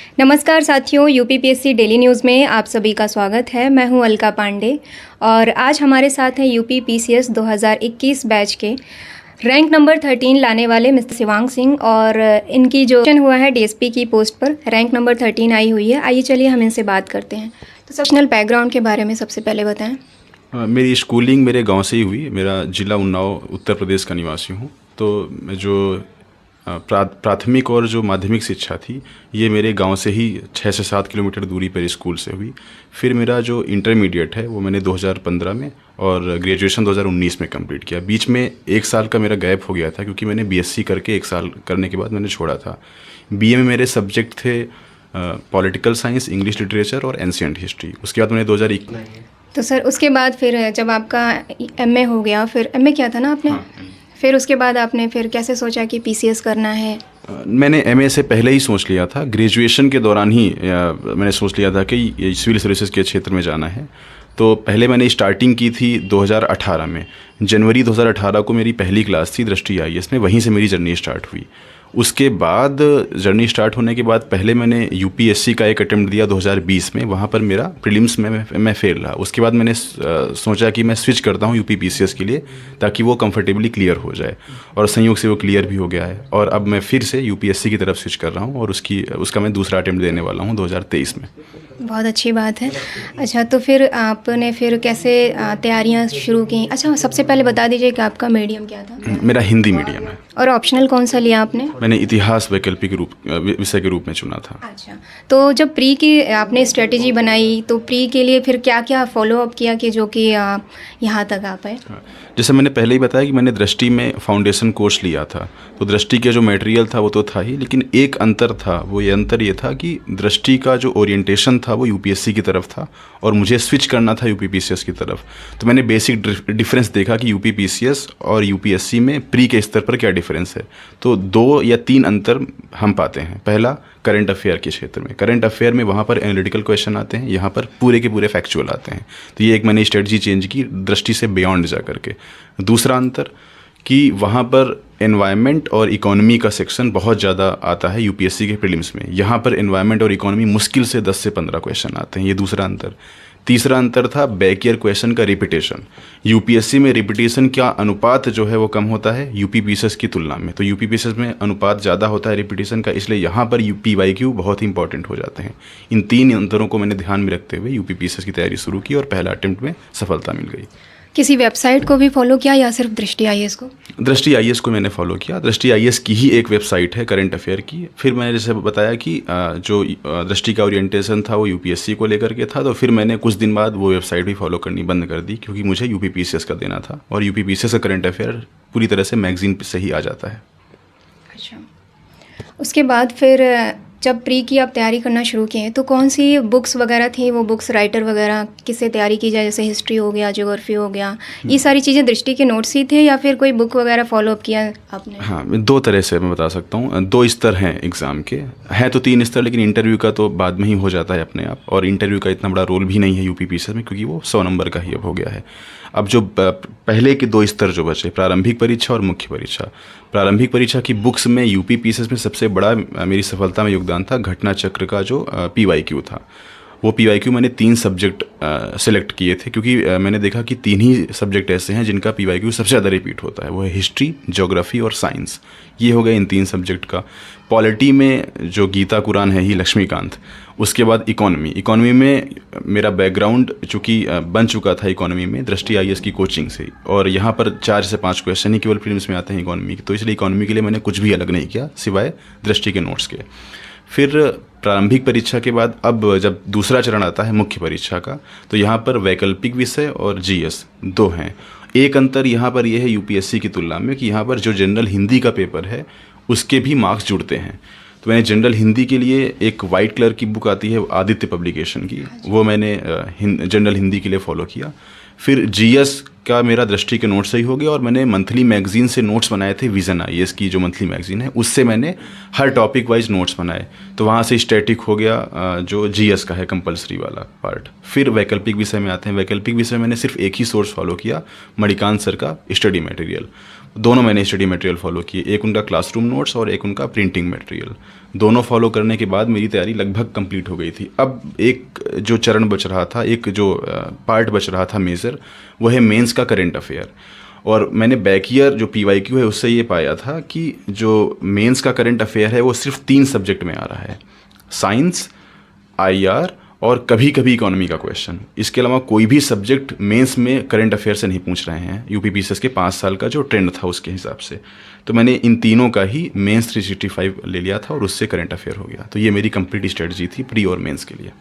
नमस्कार साथियों, UPPSC daily news में आप सभी का स्वागत है। मैं हूं अलका पांडे और आज हमारे साथ हैं यूपी पीसीएस 2021 बैच के रैंक नंबर 13 लाने वाले मिस्टर शिवांग सिंह और इनकी जो हुआ है डीएसपी की पोस्ट पर रैंक नंबर 13 आई हुई है। आइए चलिए हम इनसे बात करते हैं। तो पर्सनल बैकग्राउंड के बारे में सबसे पहले बताएँ। मेरी स्कूलिंग मेरे गांव से ही हुई। मेरा ज़िला उन्नाव उत्तर प्रदेश का निवासी हूं। तो जो प्राथमिक और जो माध्यमिक शिक्षा थी ये मेरे गांव से ही 6 से 7 किलोमीटर दूरी पर स्कूल से हुई। फिर मेरा जो इंटरमीडिएट है वो मैंने 2015 में और ग्रेजुएशन 2019 में कंप्लीट किया। बीच में 1 साल का मेरा गैप हो गया था क्योंकि मैंने बीएससी करके 1 साल करने के बाद मैंने छोड़ा था। बीए में मेरे सब्जेक्ट थे पॉलिटिकल साइंस, इंग्लिश लिटरेचर और एंशिएंट हिस्ट्री। उसके बाद मैंने 2021। तो सर उसके बाद फिर जब आपका एमए हो गया, फिर एमए किया था ना आपने? हाँ। फिर उसके बाद आपने फिर कैसे सोचा कि पीसीएस करना है? मैंने एमए से पहले ही सोच लिया था। ग्रेजुएशन के दौरान ही मैंने सोच लिया था कि सिविल सर्विसेज के क्षेत्र में जाना है। तो पहले मैंने स्टार्टिंग की थी 2018 में। जनवरी 2018 को मेरी पहली क्लास थी दृष्टि आईएएस में, वहीं से मेरी जर्नी स्टार्ट हुई। उसके बाद जर्नी स्टार्ट होने के बाद पहले मैंने यूपीएससी का एक अटेम्प्ट दिया 2020 में। वहाँ पर मेरा प्रीलिम्स में मैं फेल रहा। उसके बाद मैंने सोचा कि मैं स्विच करता हूँ यूपी पीसीएस के लिए ताकि वो कंफर्टेबली क्लियर हो जाए, और संयोग से वो क्लियर भी हो गया है। और अब मैं फिर से यूपीएससी की तरफ स्विच कर रहा हूँ और उसका मैं दूसरा अटेम्प्ट देने वाला हूँ 2023 में। बहुत अच्छी बात है। अच्छा, तो फिर आपने फिर कैसे तैयारियां शुरू की? अच्छा, सबसे पहले बता दीजिए कि आपका मीडियम क्या था? मेरा हिंदी मीडियम है। और ऑप्शनल कौन सा लिया आपने? मैंने इतिहास वैकल्पिक विषय के रूप में चुना था। अच्छा, तो जब प्री की आपने स्ट्रेटेजी बनाई तो प्री के लिए फिर क्या क्या फॉलो अप किया कि जो कि यहाँ तक आ पाए? जैसे मैंने पहले ही बताया कि मैंने दृष्टि में फाउंडेशन कोर्स लिया था, तो दृष्टि के जो मटेरियल था वो तो था ही, लेकिन एक अंतर था। वो ये अंतर ये था कि दृष्टि का जो ओरिएंटेशन था वो यूपीएससी की तरफ था और मुझे स्विच करना था यूपी पीसीएस की तरफ। तो मैंने बेसिक डिफरेंस देखा कि यूपी पीसीएस और यूपीएससी में प्री के स्तर पर क्या डिफरेंस है। तो 2 या 3 अंतर हम पाते हैं। पहला, करंट अफेयर के क्षेत्र में। करंट अफेयर में वहाँ पर एनालिटिकल क्वेश्चन आते हैं, यहाँ पर पूरे के पूरे फैक्चुअल आते हैं। तो ये एक मैंने स्ट्रेटजी चेंज की दृष्टि से बियॉन्ड जा करके। दूसरा अंतर कि वहाँ पर एनवायरनमेंट और इकोनॉमी का सेक्शन बहुत ज़्यादा आता है यूपीएससी के प्रीलिम्स में। यहाँ पर एनवायरनमेंट और इकोनॉमी मुश्किल से 10 से 15 क्वेश्चन आते हैं। ये दूसरा अंतर। तीसरा अंतर था बैक ईयर क्वेश्चन का रिपीटेशन। यूपीएससी में रिपीटेशन का अनुपात जो है वो कम होता है यूपी पीसीएस की तुलना में। तो यूपी पीसीएस में अनुपात ज़्यादा होता है रिपीटेशन का, इसलिए यहाँ पर पीवाईक्यू बहुत ही इंपॉर्टेंट हो जाते हैं। इन 3 अंतरों को मैंने ध्यान में रखते हुए यूपी पीसीएस की तैयारी शुरू की और पहला अटेम्प्ट में सफलता मिल गई। किसी वेबसाइट को भी फॉलो किया या सिर्फ दृष्टि आईएएस को? दृष्टि आईएएस को मैंने फॉलो किया। दृष्टि आईएएस की ही एक वेबसाइट है करंट अफेयर की। फिर मैंने जैसे बताया कि जो दृष्टि का ओरिएंटेशन था वो यूपीएससी को लेकर के था, तो फिर मैंने कुछ दिन बाद वो वेबसाइट भी फॉलो करनी बंद कर दी क्योंकि मुझे यूपी पीसीएस का देना था और यूपी पीसीएस का करंट अफेयर पूरी तरह से मैगजीन से ही आ जाता है। अच्छा, उसके बाद फिर जब प्री की आप तैयारी करना शुरू किए तो कौन सी बुक्स वगैरह थी, वो बुक्स राइटर वगैरह किससे तैयारी की जाए? जैसे हिस्ट्री हो गया, ज्योग्राफी हो गया, ये सारी चीज़ें दृष्टि के नोट्स ही थे या फिर कोई बुक वगैरह फॉलो अप किया आपने? हाँ, 2 तरह से मैं बता सकता हूँ। 2 स्तर हैं एग्ज़ाम के, हैं तो 3 स्तर, लेकिन इंटरव्यू का तो बाद में ही हो जाता है अपने आप, और इंटरव्यू का इतना बड़ा रोल भी नहीं है यूपी पीसीएस में क्योंकि वो 100 नंबर का ही अब हो गया है। अब जो पहले के 2 स्तर जो बचे, प्रारंभिक परीक्षा और मुख्य परीक्षा। प्रारंभिक परीक्षा की बुक्स में यूपी पीसीएस में सबसे बड़ा मेरी सफलता में योगदान था घटना चक्र का जो पीवाईक्यू था। वो पीवाईक्यू मैंने 3 सब्जेक्ट सेलेक्ट किए थे क्योंकि मैंने देखा कि 3 ही सब्जेक्ट ऐसे हैं जिनका पीवाईक्यू सबसे ज़्यादा रिपीट होता है। वो है हिस्ट्री, ज्योग्राफी और साइंस। ये हो गए इन 3 सब्जेक्ट का। पॉलिटी में जो गीता कुरान है ही लक्ष्मीकांत। उसके बाद इकोनॉमी में मेरा बैकग्राउंड चूँकि बन चुका था इकोनॉमी में दृष्टि आईएएस की कोचिंग से, और यहाँ पर 4 से 5 क्वेश्चन ही केवल प्रीलिम्स में आते हैं इकोनॉमी के, तो इसलिए इकोनॉमी के लिए मैंने कुछ भी अलग नहीं किया सिवाय दृष्टि के नोट्स के। फिर प्रारंभिक परीक्षा के बाद अब जब दूसरा चरण आता है मुख्य परीक्षा का, तो यहाँ पर वैकल्पिक विषय और जीएस 2 हैं। एक अंतर यहाँ पर यह है यूपीएससी की तुलना में कि यहाँ पर जो जनरल हिंदी का पेपर है उसके भी मार्क्स जुड़ते हैं। तो मैंने जनरल हिंदी के लिए एक वाइट कलर की बुक आती है आदित्य पब्लिकेशन की, वो मैंने जनरल हिंदी के लिए फॉलो किया। फिर जीएस का मेरा दृष्टि के नोट्स से ही हो गया और मैंने मंथली मैगजीन से नोट्स बनाए थे। विजन आईएएस की जो मंथली मैगजीन है उससे मैंने हर टॉपिक वाइज नोट्स बनाए, तो वहाँ से स्टैटिक हो गया जो जीएस का है कंपलसरी वाला पार्ट। फिर वैकल्पिक विषय में आते हैं। वैकल्पिक विषय मैंने सिर्फ एक ही सोर्स फॉलो किया, मणिकांत सर का स्टडी मटेरियल। दोनों मैंने स्टडी मटेरियल फॉलो किए, एक उनका क्लासरूम नोट्स और एक उनका प्रिंटिंग मटेरियल। दोनों फॉलो करने के बाद मेरी तैयारी लगभग कंप्लीट हो गई थी। अब एक जो चरण बच रहा था, एक जो पार्ट बच रहा था मेजर, वो है मेंस का करंट अफेयर। और मैंने बैक ईयर जो PYQ है उससे ये पाया था कि जो मेंस का करंट अफेयर है वो सिर्फ 3 सब्जेक्ट में आ रहा है, साइंस, IR और कभी कभी इकोनॉमी का क्वेश्चन। इसके अलावा कोई भी सब्जेक्ट मेंस में करंट अफेयर से नहीं पूछ रहे हैं, UPPCS के 5 साल का जो ट्रेंड था उसके हिसाब से। तो मैंने इन तीनों का ही मेंस 365 ले लिया था और उससे करंट अफेयर हो गया। तो ये मेरी कंप्लीट स्ट्रेटजी थी प्री और मेंस के लिए।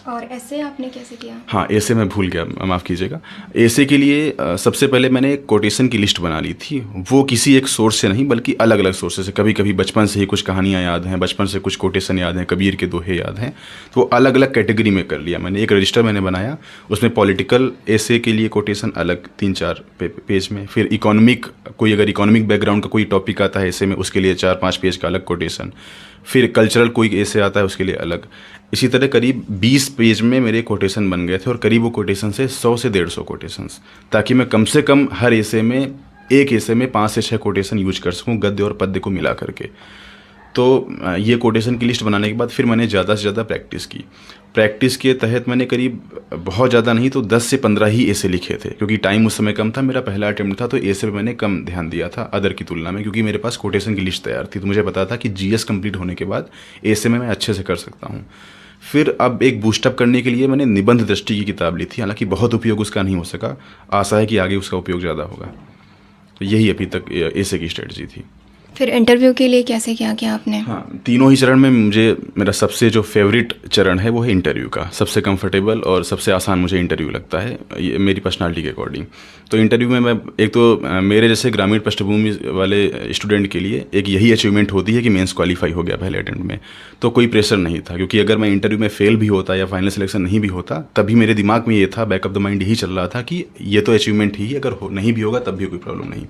और ऐसे आपने कैसे किया? हाँ, ऐसे मैं भूल गया, माफ़ कीजिएगा। ऐसे के लिए सबसे पहले मैंने एक कोटेशन की लिस्ट बना ली थी। वो किसी एक सोर्स से नहीं बल्कि अलग अलग सोर्सेज से। कभी कभी बचपन से ही कुछ कहानियाँ याद हैं, बचपन से कुछ कोटेशन याद हैं, कबीर के दोहे याद हैं, तो वो अलग अलग कैटेगरी में कर लिया मैंने। एक रजिस्टर मैंने बनाया, उसमें पॉलिटिकल ऐसे के लिए कोटेशन अलग 3-4 पेज में, फिर इकोनॉमिक, कोई अगर इकोनॉमिक बैकग्राउंड का कोई टॉपिक आता है ऐसे में, उसके लिए 4-5 पेज का अलग कोटेशन, फिर कल्चरल कोई ऐसे आता है उसके लिए अलग। इसी तरह करीब 20 पेज में मेरे कोटेशन बन गए थे और करीब वो कोटेशन से 100 से 150 कोटेशंस, ताकि मैं कम से कम हर ऐसे में, एक ऐसे में 5 से 6 कोटेशन यूज कर सकूं गद्य और पद्य को मिला करके। तो ये कोटेशन की लिस्ट बनाने के बाद फिर मैंने ज़्यादा से ज़्यादा प्रैक्टिस की। प्रैक्टिस के तहत मैंने करीब बहुत ज़्यादा नहीं तो 10 से 15 ही ऐसे लिखे थे, क्योंकि टाइम उस समय कम था, मेरा पहला अटेम्प्ट था, तो ऐसे पे मैंने कम ध्यान दिया था अदर की तुलना में, क्योंकि मेरे पास कोटेशन की लिस्ट तैयार थी। तो मुझे पता था कि GS कंप्लीट होने के बाद ऐसे में मैं अच्छे से कर सकता हूँ। फिर अब एक बूस्टअप करने के लिए मैंने निबंध दृष्टि की किताब ली थी, हालांकि बहुत उपयोग उसका नहीं हो सका, आशा है कि आगे उसका उपयोग ज़्यादा होगा। तो यही अभी तक ऐसे की स्ट्रेटजी थी। फिर इंटरव्यू के लिए कैसे क्या किया आपने? हाँ, तीनों ही चरण में मुझे, मेरा सबसे जो फेवरेट चरण है वो है इंटरव्यू का। सबसे कंफर्टेबल और सबसे आसान मुझे इंटरव्यू लगता है, ये मेरी पर्सनालिटी के अकॉर्डिंग। तो इंटरव्यू में मैं, एक तो मेरे जैसे ग्रामीण पृष्ठभूमि वाले स्टूडेंट के लिए एक यही अचीवमेंट होती है कि मेंस क्वालिफाई हो गया पहले अटेम्प्ट में, तो कोई प्रेशर नहीं था। क्योंकि अगर मैं इंटरव्यू में फेल भी होता या फाइनल सिलेक्शन नहीं भी होता, तभी मेरे दिमाग में ये था, बैक ऑफ द माइंड यही चल रहा था कि ये तो अचीवमेंट ही, अगर नहीं भी होगा तब भी कोई प्रॉब्लम नहीं।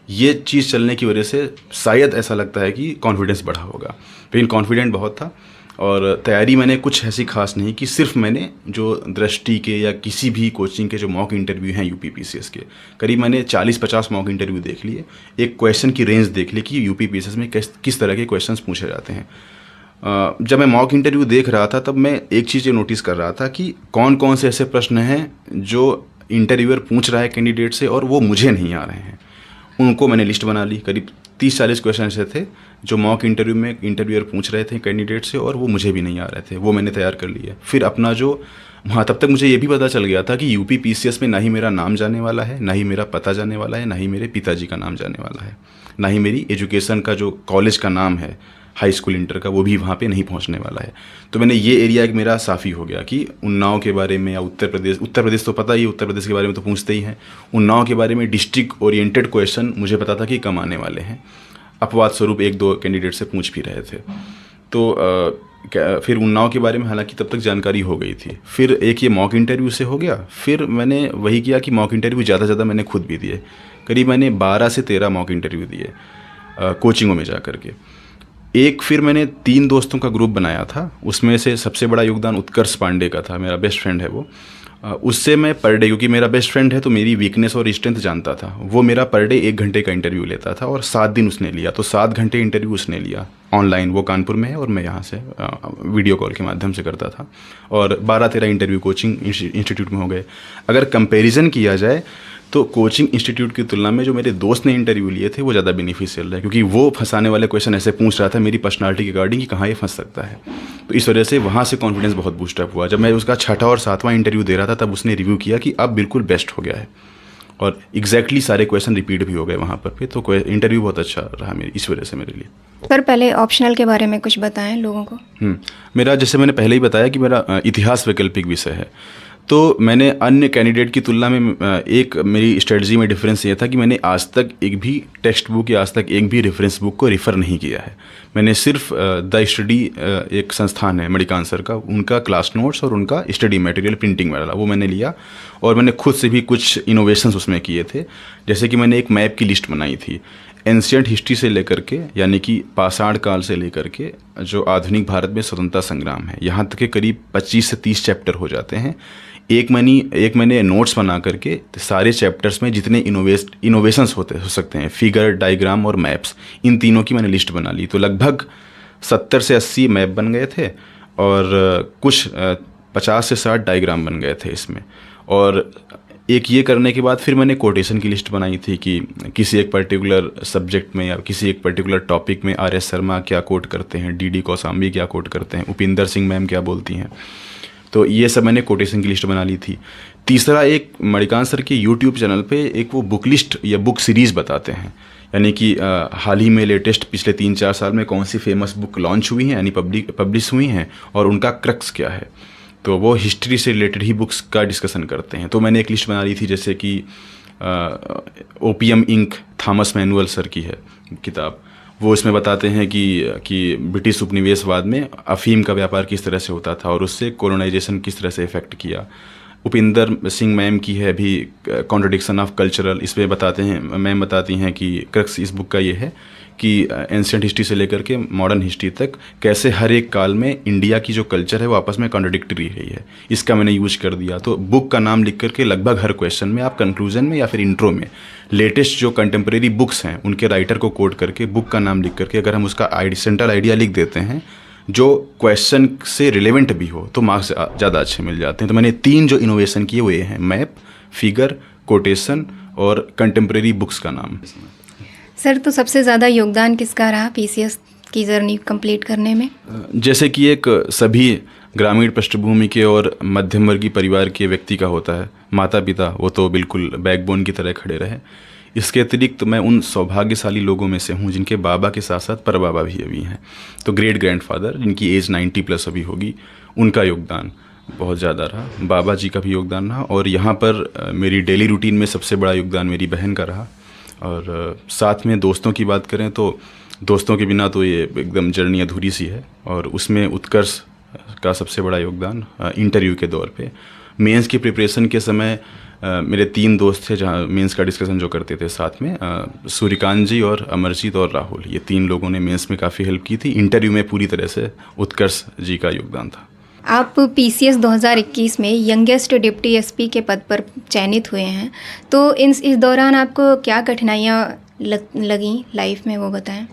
ये चीज़ चलने की वजह से शायद ऐसा लगता है कि कॉन्फिडेंस बढ़ा होगा, लेकिन कॉन्फिडेंट बहुत था। और तैयारी मैंने कुछ ऐसी खास नहीं कि सिर्फ मैंने जो दृष्टि के या किसी भी कोचिंग के जो मॉक इंटरव्यू हैं UPPCS के, करीब मैंने 40-50 मॉक इंटरव्यू देख लिए, एक क्वेश्चन की रेंज देख ली कि UPPCS में किस तरह के क्वेश्चंस पूछे जाते हैं। जब मैं मॉक इंटरव्यू देख रहा था तब मैं एक चीज़ ये नोटिस कर रहा था कि कौन कौन से ऐसे प्रश्न हैं जो इंटरव्यूअर पूछ रहा है कैंडिडेट से और वो मुझे नहीं आ रहे हैं। उनको मैंने लिस्ट बना ली। करीब 30-40 क्वेश्चन ऐसे थे जो मॉक इंटरव्यू में इंटरव्यूअर पूछ रहे थे कैंडिडेट से और वो मुझे भी नहीं आ रहे थे, वो मैंने तैयार कर लिए। फिर अपना जो, हाँ, तब तक मुझे ये भी पता चल गया था कि UPPCS में ना ही मेरा नाम जाने वाला है, ना ही मेरा पता जाने वाला है, ना ही मेरे पिताजी का नाम जाने वाला है, ना ही मेरी एजुकेशन का जो कॉलेज का नाम है, हाई स्कूल इंटर का, वो भी वहाँ पे नहीं पहुँचने वाला है। तो मैंने ये एरिया एक मेरा साफ़ी हो गया कि उन्नाव के बारे में या उत्तर प्रदेश तो पता ही, उत्तर प्रदेश के बारे में तो पूछते ही हैं। उन्नाव के बारे में डिस्ट्रिक्ट ओरिएंटेड क्वेश्चन मुझे पता था कि कम आने वाले हैं, अपवाद स्वरूप 1-2 कैंडिडेट से पूछ भी रहे थे। तो फिर उन्नाव के बारे में हालांकि तब तक जानकारी हो गई थी। फिर एक ये मॉक इंटरव्यू से हो गया। फिर मैंने वही किया कि मॉक इंटरव्यू ज़्यादा से ज़्यादा मैंने खुद भी दिए। करीब मैंने 12 से 13 मॉक इंटरव्यू दिए कोचिंगों में जा करके। एक फिर मैंने 3 दोस्तों का ग्रुप बनाया था, उसमें से सबसे बड़ा योगदान उत्कर्ष पांडे का था, मेरा बेस्ट फ्रेंड है वो। उससे मैं पर डे, क्योंकि मेरा बेस्ट फ्रेंड है तो मेरी वीकनेस और स्ट्रेंथ जानता था, वो मेरा पर डे 1 घंटे का इंटरव्यू लेता था और 7 दिन उसने लिया। तो 7 घंटे इंटरव्यू उसने लिया ऑनलाइन, वो कानपुर में है और मैं यहाँ से वीडियो कॉल के माध्यम से करता था। और 12-13 इंटरव्यू कोचिंग इंस्टीट्यूट में हो गए। अगर कंपैरिजन किया जाए तो कोचिंग इंस्टीट्यूट की तुलना में जो मेरे दोस्त ने इंटरव्यू लिए थे वो ज़्यादा बेनिफिशियल है, क्योंकि वो फंसाने वाले क्वेश्चन ऐसे पूछ रहा था मेरी पर्सनालिटी के अकॉर्डिंग कि कहाँ ये फंस सकता है। तो इस वजह से वहाँ से कॉन्फिडेंस बहुत बूस्टअप हुआ। जब मैं उसका 6वां और 7वां इंटरव्यू दे रहा था तब उसने रिव्यू किया कि अब बिल्कुल बेस्ट हो गया है और एग्जैक्टली सारे क्वेश्चन रिपीट भी हो गए वहाँ पर। तो इंटरव्यू बहुत अच्छा रहा मेरी, इस वजह से मेरे लिए। सर, पहले ऑप्शनल के बारे में कुछ बताएं लोगों को। मेरा, जैसे मैंने पहले ही बताया कि मेरा इतिहास वैकल्पिक विषय है, तो मैंने अन्य कैंडिडेट की तुलना में एक मेरी स्ट्रेटजी में डिफरेंस ये था कि मैंने आज तक एक भी टेक्स्ट बुक या आज तक एक भी रेफरेंस बुक को रेफ़र नहीं किया है। मैंने सिर्फ द स्टडी, एक संस्थान है मणिकांत सर का, उनका क्लास नोट्स और उनका स्टडी मटेरियल प्रिंटिंग वाला वो मैंने लिया और मैंने खुद से भी कुछ इनोवेशंस उसमें किए थे। जैसे कि मैंने एक मैप की लिस्ट बनाई थी एंशिएंट हिस्ट्री से लेकर के, यानी कि पाषाण काल से लेकर के जो आधुनिक भारत में स्वतंत्रता संग्राम है, यहाँ तक के करीब 25 से 30 चैप्टर हो जाते हैं। एक मैंने नोट्स बना करके सारे चैप्टर्स में जितने इनोवेशंस हो सकते हैं, फिगर, डायग्राम और मैप्स, इन तीनों की मैंने लिस्ट बना ली। तो लगभग 70 से 80 मैप बन गए थे और कुछ 50 से 60 डायग्राम बन गए थे इसमें। और एक ये करने के बाद फिर मैंने कोटेशन की लिस्ट बनाई थी कि किसी एक पर्टिकुलर सब्जेक्ट में या किसी एक पर्टिकुलर टॉपिक में R.S. शर्मा क्या कोट करते हैं, D.D. कौसाम्बी क्या कोट करते हैं, उपिंदर सिंह मैम क्या बोलती हैं। तो ये सब मैंने कोटेशन की लिस्ट बना ली थी। तीसरा, एक मणिकांत सर के यूट्यूब चैनल पे एक वो बुक लिस्ट या बुक सीरीज़ बताते हैं, यानी कि हाल ही में लेटेस्ट पिछले 3-4 साल में कौन सी फेमस बुक लॉन्च हुई हैं, यानी पब्लिश हुई हैं और उनका क्रक्स क्या है। तो वो हिस्ट्री से रिलेटेड ही बुक्स का डिस्कशन करते हैं। तो मैंने एक लिस्ट बना ली थी, जैसे कि opium Inc Thomas Manuel sir की है किताब। वो इसमें बताते हैं कि ब्रिटिश उपनिवेशवाद में अफीम का व्यापार किस तरह से होता था और उससे कॉलोनाइजेशन किस तरह से इफेक्ट किया। उपिंदर सिंह मैम की है भी कॉन्ट्रडिक्शन ऑफ कल्चरल, इसमें बताते हैं, मैम बताती हैं कि क्रक्स इस बुक का ये है कि एंशिएंट हिस्ट्री से लेकर के मॉडर्न हिस्ट्री तक कैसे हर एक काल में इंडिया की जो कल्चर है वो आपस में कॉन्ट्रडिक्टरी रही है। इसका मैंने यूज कर दिया। तो बुक का नाम लिख करके लगभग हर क्वेश्चन में आप कंक्लूजन में या फिर इंट्रो में लेटेस्ट जो कंटेम्प्रेरी बुक्स हैं उनके राइटर को कोट करके बुक का नाम लिख करके अगर हम उसका सेंट्रल आइडिया लिख देते हैं जो क्वेश्चन से रिलेवेंट भी हो तो मार्क्स ज़्यादा अच्छे मिल जाते हैं। तो मैंने 3 जो इनोवेशन किए वो ये हैं, मैप, फिगर, कोटेशन और कंटेम्प्रेरी बुक्स का नाम। सर, तो सबसे ज़्यादा योगदान किसका रहा PCS की जर्नी कंप्लीट करने में? जैसे कि एक सभी ग्रामीण पृष्ठभूमि के और मध्यम वर्गीय परिवार के व्यक्ति का होता है, माता पिता वो तो बिल्कुल बैकबोन की तरह खड़े रहे। इसके अतिरिक्त मैं उन सौभाग्यशाली लोगों में से हूँ जिनके बाबा के साथ साथ परबाबा भी अभी हैं। तो ग्रेट ग्रैंडफादर जिनकी एज 90+ अभी होगी, उनका योगदान बहुत ज़्यादा रहा। बाबा जी का भी योगदान रहा और यहाँ पर मेरी डेली रूटीन में सबसे बड़ा योगदान मेरी बहन का रहा। और साथ में दोस्तों की बात करें तो दोस्तों के बिना तो ये एकदम जर्नी अधूरी सी है। और उसमें उत्कर्ष का सबसे बड़ा योगदान इंटरव्यू के दौर पे, मेंस की प्रिपरेशन के समय मेरे 3 दोस्त थे जहाँ मेंस का डिस्कशन जो करते थे साथ में, सूर्यकांत जी और अमरजीत और राहुल, ये 3 लोगों ने मेंस में काफ़ी हेल्प की थी। इंटरव्यू में पूरी तरह से उत्कर्ष जी का योगदान था। आप PCS 2021 में यंगेस्ट डिप्टी SP के पद पर चयनित हुए हैं, तो इस दौरान आपको क्या कठिनाइयाँ लगी लाइफ में, वो बताएं।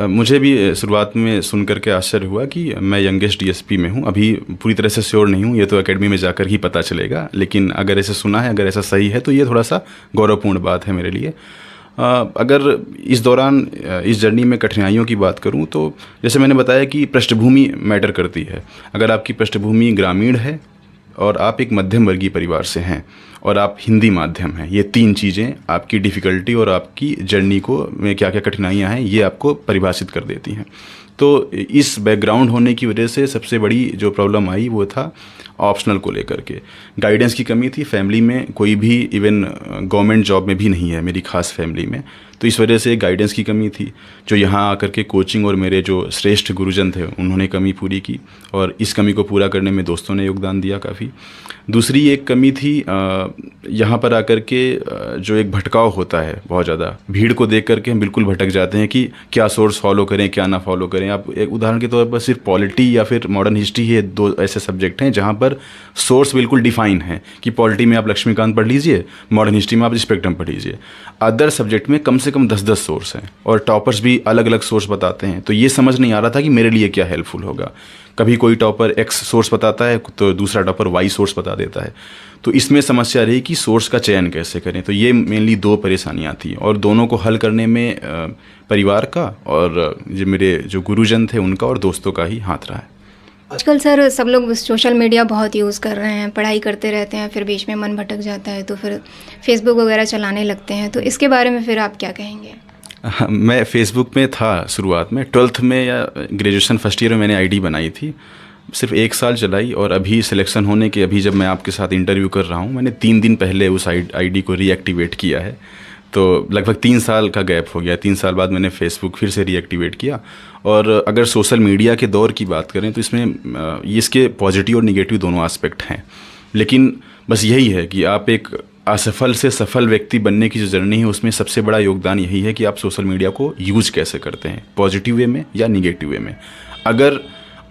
मुझे भी शुरुआत में सुन करके आश्चर्य हुआ कि मैं यंगेस्ट DSP में हूँ। अभी पूरी तरह से श्योर नहीं हूँ, ये तो एकेडमी में जाकर ही पता चलेगा। लेकिन अगर ऐसे सुना है, अगर ऐसा सही है तो ये थोड़ा सा गौरवपूर्ण बात है मेरे लिए। अगर इस दौरान इस जर्नी में कठिनाइयों की बात करूं तो जैसे मैंने बताया कि पृष्ठभूमि मैटर करती है। अगर आपकी पृष्ठभूमि ग्रामीण है और आप एक मध्यम वर्गीय परिवार से हैं और आप हिंदी माध्यम हैं, ये 3 चीज़ें आपकी डिफ़िकल्टी और आपकी जर्नी को में क्या क्या कठिनाइयाँ हैं ये आपको परिभाषित कर देती हैं। तो इस बैकग्राउंड होने की वजह से सबसे बड़ी जो प्रॉब्लम आई वो था ऑप्शनल को लेकर के। गाइडेंस की कमी थी फैमिली में, कोई भी इवन गवर्नमेंट जॉब में भी नहीं है मेरी खास फैमिली में, तो इस वजह से गाइडेंस की कमी थी जो यहाँ आकर के कोचिंग और मेरे जो श्रेष्ठ गुरुजन थे उन्होंने कमी पूरी की और इस कमी को पूरा करने में दोस्तों ने योगदान दिया काफ़ी। दूसरी एक कमी थी यहाँ पर आकर के जो एक भटकाव होता है बहुत ज़्यादा, भीड़ को देख करके हम बिल्कुल भटक जाते हैं कि क्या सोर्स फॉलो करें क्या ना फॉलो करें। आप एक उदाहरण के तौर पर सिर्फ पॉलिटी या फिर मॉडर्न हिस्ट्री ये 2 ऐसे सब्जेक्ट हैं जहाँ पर सोर्स बिल्कुल डिफाइन है कि पॉलिटी में आप लक्ष्मीकांत पढ़ लीजिए, मॉडर्न हिस्ट्री में आप स्पेक्ट्रम पढ़ लीजिए। अदर सब्जेक्ट में कम से कम 10-10 सोर्स हैं और टॉपर्स भी अलग अलग सोर्स बताते हैं। तो ये समझ नहीं आ रहा था कि मेरे लिए क्या हेल्पफुल होगा। कभी कोई टॉपर X सोर्स बताता है तो दूसरा टॉपर Y सोर्स बता देता है। तो इसमें समस्या रही कि सोर्स का चयन कैसे करें। तो ये मेनली 2 परेशानियां थी और दोनों को हल करने में परिवार का और जो मेरे जो गुरुजन थे उनका और दोस्तों का ही हाथ रहा है। आजकल सर सब लोग सोशल मीडिया बहुत यूज़ कर रहे हैं, पढ़ाई करते रहते हैं, फिर बीच में मन भटक जाता है तो फिर फेसबुक वगैरह चलाने लगते हैं, तो इसके बारे में फिर आप क्या कहेंगे? मैं फेसबुक में था शुरुआत में, 12th में या ग्रेजुएशन फर्स्ट ईयर में मैंने आईडी बनाई थी, सिर्फ 1 साल चलाई और अभी सिलेक्शन होने के अभी जब मैं आपके साथ इंटरव्यू कर रहा हूँ मैंने 3 दिन पहले उस आईडी को रीएक्टिवेट किया है। तो लगभग 3 साल का गैप हो गया। 3 साल बाद मैंने फेसबुक फिर से रीएक्टिवेट किया। और अगर सोशल मीडिया के दौर की बात करें तो इसमें इसके पॉजिटिव और निगेटिव दोनों एस्पेक्ट हैं, लेकिन बस यही है कि आप एक असफल से सफल व्यक्ति बनने की जो जर्नी है उसमें सबसे बड़ा योगदान यही है कि आप सोशल मीडिया को यूज कैसे करते हैं, पॉजिटिव वे में या निगेटिव वे में। अगर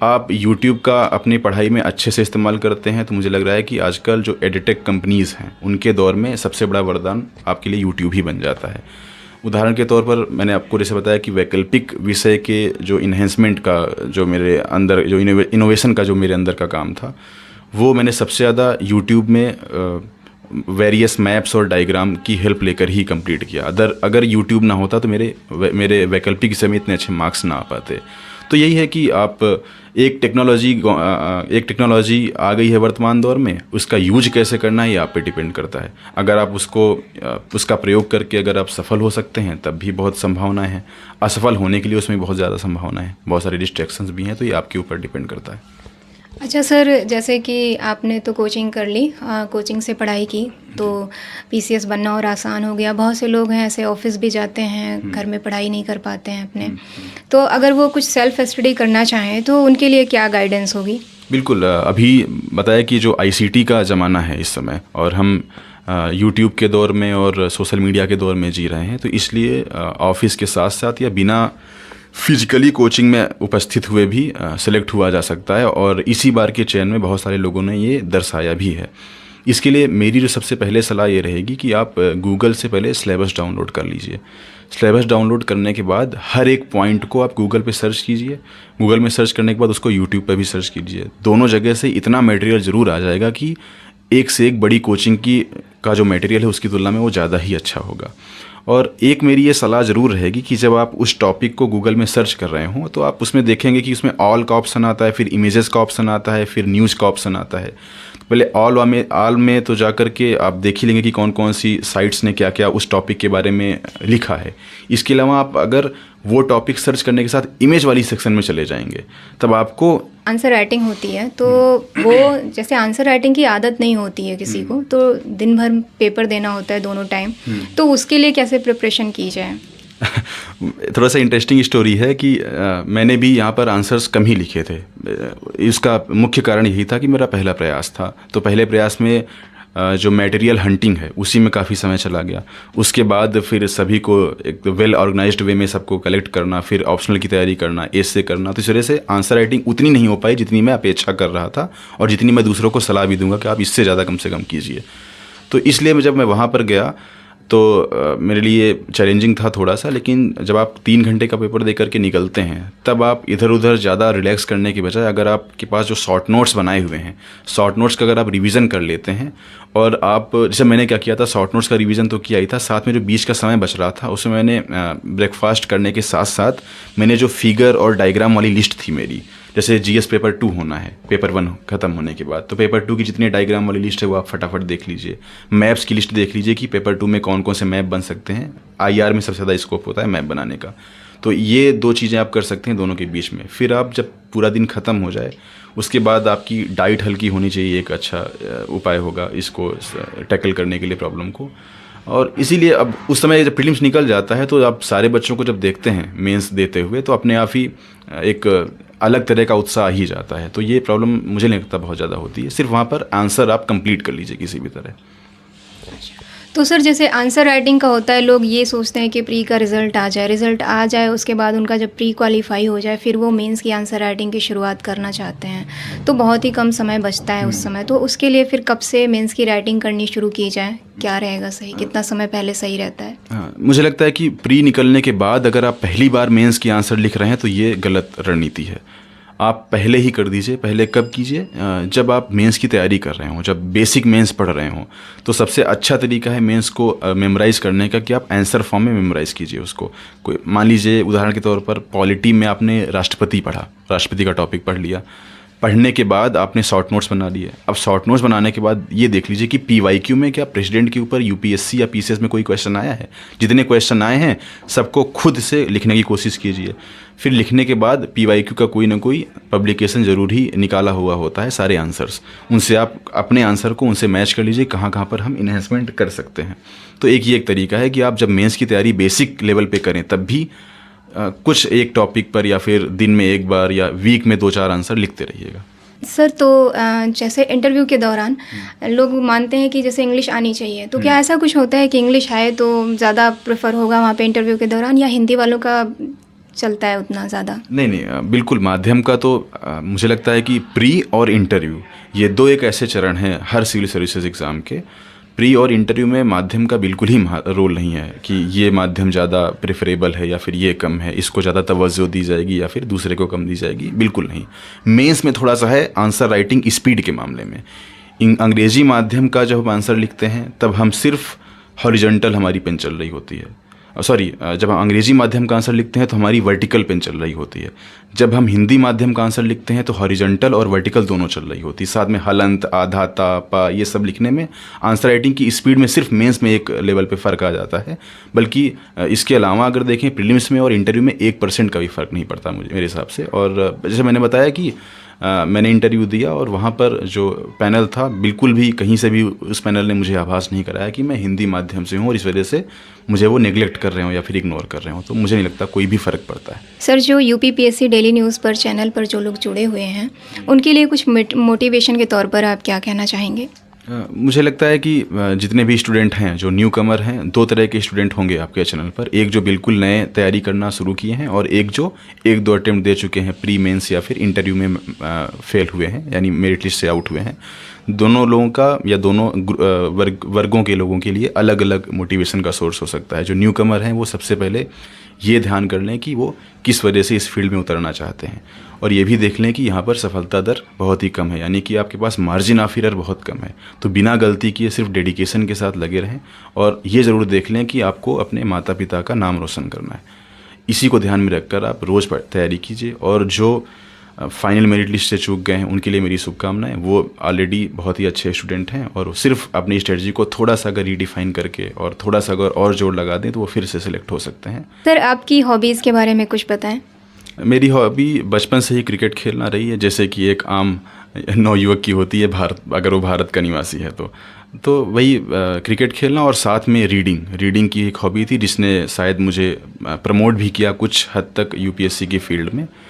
आप YouTube का अपनी पढ़ाई में अच्छे से इस्तेमाल करते हैं तो मुझे लग रहा है कि आजकल जो एडिटेक कंपनीज़ हैं उनके दौर में सबसे बड़ा वरदान आपके लिए YouTube ही बन जाता है। उदाहरण के तौर पर मैंने आपको जैसे बताया कि वैकल्पिक विषय के जो इन्हेंसमेंट का जो मेरे अंदर जो इनोवेशन का जो मेरे अंदर का काम था, वो मैंने सबसे ज़्यादा यूट्यूब में वेरियस मैप्स और डायग्राम की हेल्प लेकर ही कंप्लीट किया। अगर यूट्यूब ना होता तो मेरे वैकल्पिक विषय में इतने अच्छे मार्क्स ना आ पाते। तो यही है कि आप एक टेक्नोलॉजी आ गई है वर्तमान दौर में, उसका यूज कैसे करना है ये आप पे डिपेंड करता है। अगर आप उसका प्रयोग करके अगर आप सफल हो सकते हैं तब भी बहुत संभावनाएं हैं, असफल होने के लिए उसमें बहुत ज़्यादा संभावना है, बहुत सारे डिस्ट्रैक्शंस भी हैं, तो ये आपके ऊपर डिपेंड करता है। अच्छा सर, जैसे कि आपने तो कोचिंग कर ली, कोचिंग से पढ़ाई की तो पीसीएस बनना और आसान हो गया। बहुत से लोग हैं ऐसे ऑफिस भी जाते हैं, घर में पढ़ाई नहीं कर पाते हैं अपने, तो अगर वो कुछ सेल्फ स्टडी करना चाहें तो उनके लिए क्या गाइडेंस होगी? बिल्कुल, अभी बताया कि जो आईसीटी का ज़माना है इस समय, और हम यूट्यूब के दौर में और सोशल मीडिया के दौर में जी रहे हैं, तो इसलिए ऑफिस के साथ साथ या बिना फिजिकली कोचिंग में उपस्थित हुए भी सेलेक्ट हुआ जा सकता है, और इसी बार के चयन में बहुत सारे लोगों ने ये दर्शाया भी है। इसके लिए मेरी जो सबसे पहले सलाह ये रहेगी कि आप गूगल से पहले सिलेबस डाउनलोड कर लीजिए। सिलेबस डाउनलोड करने के बाद हर एक पॉइंट को आप गूगल पे सर्च कीजिए। गूगल में सर्च करने के बाद उसको यूट्यूब पे भी सर्च कीजिए। दोनों जगह से इतना मटेरियल ज़रूर आ जाएगा कि एक से एक बड़ी कोचिंग का जो मटेरियल है उसकी तुलना में वो ज़्यादा ही अच्छा होगा। और एक मेरी ये सलाह ज़रूर रहेगी कि जब आप उस टॉपिक को गूगल में सर्च कर रहे हों तो आप उसमें देखेंगे कि उसमें ऑल का ऑप्शन आता है, फिर इमेजेस का ऑप्शन आता है, फिर न्यूज़ का ऑप्शन आता है। तो पहले ऑल में तो जा कर के आप देख ही लेंगे कि कौन कौन सी साइट्स ने क्या क्या उस टॉपिक के बारे में लिखा है। इसके अलावा आप अगर वो टॉपिक सर्च करने के साथ इमेज वाली सेक्शन में चले जाएंगे तब आपको आंसर राइटिंग होती है, तो वो जैसे आंसर राइटिंग की आदत नहीं होती है किसी को, तो दिन भर पेपर देना होता है दोनों टाइम, तो उसके लिए कैसे प्रिपरेशन की जाए? थोड़ा सा इंटरेस्टिंग स्टोरी है कि मैंने भी यहाँ पर आंसर्स कम ही लिखे थे। इसका मुख्य कारण यही था कि मेरा पहला प्रयास था, तो पहले प्रयास में जो मटेरियल हंटिंग है उसी में काफ़ी समय चला गया। उसके बाद फिर सभी को एक वेल ऑर्गेनाइज्ड वे में सबको कलेक्ट करना, फिर ऑप्शनल की तैयारी करना, एसे करना, तो इस वजह से आंसर राइटिंग उतनी नहीं हो पाई जितनी मैं अपेक्षा कर रहा था और जितनी मैं दूसरों को सलाह भी दूंगा कि आप इससे ज़्यादा कम से कम कीजिए। तो इसलिए जब मैं वहाँ पर गया तो मेरे लिए चैलेंजिंग था थोड़ा सा, लेकिन जब आप 3 घंटे का पेपर दे करके निकलते हैं तब आप इधर उधर ज़्यादा रिलैक्स करने की बजाय अगर आपके पास जो शॉर्ट नोट्स बनाए हुए हैं, शॉर्ट नोट्स का अगर आप रिवीजन कर लेते हैं, और आप जैसे मैंने क्या किया था, शॉर्ट नोट्स का रिवीजन तो किया ही था, साथ में जो बीच का समय बच रहा था उसमें मैंने ब्रेकफास्ट करने के साथ साथ मैंने जो फिगर और डायग्राम वाली लिस्ट थी मेरी, जैसे जीएस पेपर 2 होना है पेपर 1 ख़त्म होने के बाद, तो पेपर 2 की जितनी डायग्राम वाली लिस्ट है वो आप फटाफट देख लीजिए। मैप्स की लिस्ट देख लीजिए कि पेपर 2 में कौन कौन से मैप बन सकते हैं। आईआर में सबसे ज़्यादा स्कोप होता है मैप बनाने का, तो ये 2 चीज़ें आप कर सकते हैं दोनों के बीच में। फिर आप जब पूरा दिन ख़त्म हो जाए उसके बाद आपकी डाइट हल्की होनी चाहिए, एक अच्छा उपाय होगा इसको टैकल करने के लिए प्रॉब्लम को। और इसीलिए अब उस समय जब प्रीलिम्स निकल जाता है तो आप सारे बच्चों को जब देखते हैं मेंस देते हुए तो अपने आप ही एक अलग तरह का उत्साह आ ही जाता है। तो ये प्रॉब्लम मुझे नहीं लगता बहुत ज़्यादा होती है, सिर्फ वहाँ पर आंसर आप कंप्लीट कर लीजिए किसी भी तरह। तो सर जैसे आंसर राइटिंग का होता है, लोग ये सोचते हैं कि प्री का रिज़ल्ट आ जाए उसके बाद उनका जब प्री क्वालिफाई हो जाए फिर वो मेंस की आंसर राइटिंग की शुरुआत करना चाहते हैं, तो बहुत ही कम समय बचता है उस समय, तो उसके लिए फिर कब से मेंस की राइटिंग करनी शुरू की जाए, क्या रहेगा सही, कितना समय पहले सही रहता है? हाँ, मुझे लगता है कि प्री निकलने के बाद अगर आप पहली बार मेंस की आंसर लिख रहे हैं तो ये गलत रणनीति है। आप पहले ही कर दीजिए। पहले कब कीजिए? जब आप मेंस की तैयारी कर रहे हों, जब बेसिक मेंस पढ़ रहे हों, तो सबसे अच्छा तरीका है मेंस को मेमोराइज़ करने का कि आप आंसर फॉर्म में मेमोराइज़ कीजिए उसको। कोई मान लीजिए उदाहरण के तौर पर पॉलिटी में आपने राष्ट्रपति पढ़ा, राष्ट्रपति का टॉपिक पढ़ लिया, पढ़ने के बाद आपने शॉर्ट नोट्स बना लिए। अब शॉर्ट नोट्स बनाने के बाद ये देख लीजिए कि पीवाईक्यू में क्या प्रेसिडेंट के ऊपर यूपीएससी या पीसीएस में कोई क्वेश्चन आया है। जितने क्वेश्चन आए हैं सबको खुद से लिखने की कोशिश कीजिए। फिर लिखने के बाद पीवाईक्यू का कोई ना कोई पब्लिकेशन ज़रूर ही निकाला हुआ होता है सारे आंसर्स, उनसे आप अपने आंसर को उनसे मैच कर लीजिए कहाँ कहाँ पर हम इन्हेंसमेंट कर सकते हैं। तो ये एक तरीका है कि आप जब मेंस की तैयारी बेसिक लेवल पे करें तब भी कुछ एक टॉपिक पर या फिर दिन में एक बार या वीक में 2-4 आंसर लिखते रहिएगा। सर तो जैसे इंटरव्यू के दौरान लोग मानते हैं कि जैसे इंग्लिश आनी चाहिए, तो क्या ऐसा कुछ होता है कि इंग्लिश आए तो ज़्यादा प्रेफर होगा वहाँ पे इंटरव्यू के दौरान, या हिंदी वालों का चलता है उतना ज़्यादा? नहीं, बिल्कुल माध्यम का तो मुझे लगता है कि प्री और इंटरव्यू ये 2 एक ऐसे चरण हैं हर सिविल सर्विसेज एग्ज़ाम के। प्री और इंटरव्यू में माध्यम का बिल्कुल ही रोल नहीं है कि ये माध्यम ज़्यादा प्रेफरेबल है या फिर ये कम है, इसको ज़्यादा तवज्जो दी जाएगी या फिर दूसरे को कम दी जाएगी, बिल्कुल नहीं। मेंस में थोड़ा सा है आंसर राइटिंग स्पीड के मामले में। अंग्रेजी माध्यम का जब हम आंसर लिखते हैं तब हम सिर्फ हॉरिजॉन्टल हमारी पेन चल रही होती है, जब हम अंग्रेजी माध्यम का आंसर लिखते हैं तो हमारी वर्टिकल पेन चल रही होती है। जब हम हिंदी माध्यम का आंसर लिखते हैं तो हॉरिजॉन्टल और वर्टिकल दोनों चल रही होती है। साथ में हलंत, आधा, ता, पा, ये सब लिखने में आंसर राइटिंग की स्पीड में सिर्फ मेंस में एक लेवल पे फ़र्क आ जाता है। बल्कि इसके अलावा अगर देखें प्रीलिम्स में और इंटरव्यू में 1% का भी फ़र्क नहीं पड़ता मेरे हिसाब से। और जैसे मैंने बताया कि मैंने इंटरव्यू दिया और वहाँ पर जो पैनल था बिल्कुल भी कहीं से भी उस पैनल ने मुझे आभास नहीं कराया कि मैं हिंदी माध्यम से हूँ और इस वजह से मुझे वो नेग्लेक्ट कर रहे हो या फिर इग्नोर कर रहे हो। तो मुझे नहीं लगता कोई भी फ़र्क पड़ता है। सर, जो यूपीपीएससी डेली न्यूज़ पर चैनल पर जो लोग जुड़े हुए हैं उनके लिए कुछ मोटिवेशन के तौर पर आप क्या कहना चाहेंगे? मुझे लगता है कि जितने भी स्टूडेंट हैं जो न्यू कमर हैं, 2 तरह के स्टूडेंट होंगे आपके चैनल पर। एक जो बिल्कुल नए तैयारी करना शुरू किए हैं और एक जो 1-2 अटेम्प्ट दे चुके हैं प्री मेंस या फिर इंटरव्यू में फेल हुए हैं, यानी मेरिट लिस्ट से आउट हुए हैं। दोनों लोगों का या दोनों वर्गों के लोगों के लिए अलग अलग मोटिवेशन का सोर्स हो सकता है। जो न्यू कमर हैं वो सबसे पहले ये ध्यान कर लें कि वो किस वजह से इस फील्ड में उतरना चाहते हैं, और ये भी देख लें कि यहाँ पर सफलता दर बहुत ही कम है, यानी कि आपके पास मार्जिन ऑफ एरर बहुत कम है। तो बिना गलती किए सिर्फ डेडिकेशन के साथ लगे रहें और ये ज़रूर देख लें कि आपको अपने माता पिता का नाम रोशन करना है। इसी को ध्यान में रखकर आप रोज़ तैयारी कीजिए। और जो फाइनल मेरिट लिस्ट से चूक गए हैं उनके लिए मेरी शुभकामनाएं। वो ऑलरेडी बहुत ही अच्छे स्टूडेंट हैं और सिर्फ अपनी स्ट्रेटजी को थोड़ा सा अगर रीडिफाइन करके और थोड़ा सा अगर और जोर लगा दें तो वो फिर से सिलेक्ट हो सकते हैं। सर, आपकी हॉबीज़ के बारे में कुछ बताएं। मेरी हॉबी बचपन से ही क्रिकेट खेलना रही है, जैसे कि एक आम नवयुवक की होती है अगर वो भारत का निवासी है तो वही क्रिकेट खेलना और साथ में रीडिंग की एक हॉबी थी जिसने शायद मुझे प्रमोट भी किया कुछ हद तक यूपीएससी की फील्ड में।